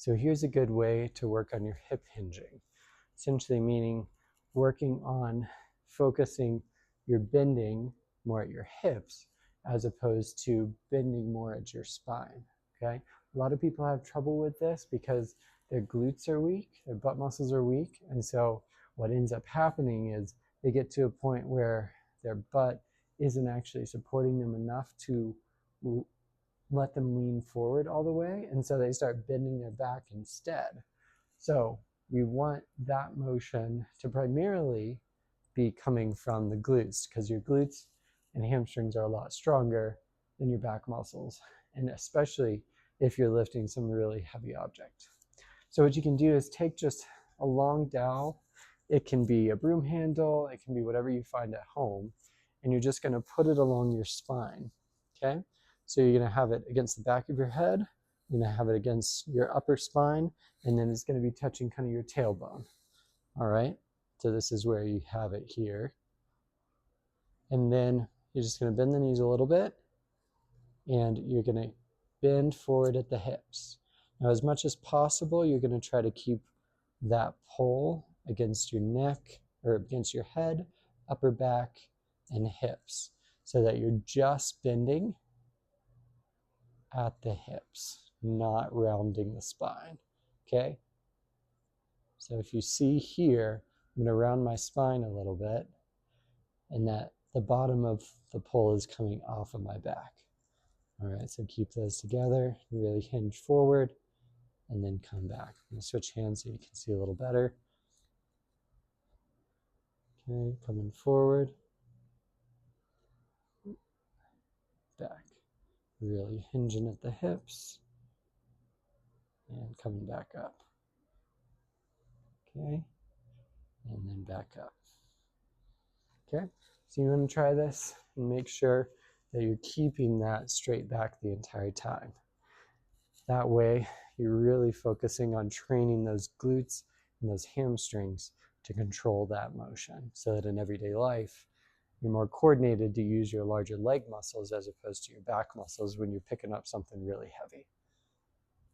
So here's a good way to work on your hip hinging, essentially meaning working on focusing your bending more at your hips as opposed to bending more at your spine, okay? A lot of people have trouble with this because their glutes are weak, their butt muscles are weak, and so what ends up happening is they get to a point where their butt isn't actually supporting them enough to let them lean forward all the way, and so they start bending their back instead. So we want that motion to primarily be coming from the glutes, because your glutes and hamstrings are a lot stronger than your back muscles, and especially if you're lifting some really heavy object. So what you can do is take just a long dowel. It can be a broom handle, it can be whatever you find at home, and you're just going to put it along your spine, okay? So you're going to have it against the back of your head, you're going to have it against your upper spine, and then it's going to be touching kind of your tailbone. All right, so this is where you have it here. And then you're just going to bend the knees a little bit, and you're going to bend forward at the hips. Now, as much as possible, you're going to try to keep that pull against your neck or against your head, upper back, and hips, so that you're just bending at the hips, not rounding the spine, okay? So if you see here, I'm going to round my spine a little bit, and that the bottom of the pull is coming off of my back. All right, so keep those together, really hinge forward, and then come back. I'm going to switch hands so you can see a little better. Okay, coming forward, back. Really hinging at the hips, and coming back up. Okay, and then back up. Okay, so you want to try this and make sure that you're keeping that straight back the entire time. That way, you're really focusing on training those glutes and those hamstrings to control that motion, so that in everyday life, you're more coordinated to use your larger leg muscles as opposed to your back muscles when you're picking up something really heavy.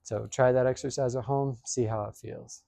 So try that exercise at home, see how it feels.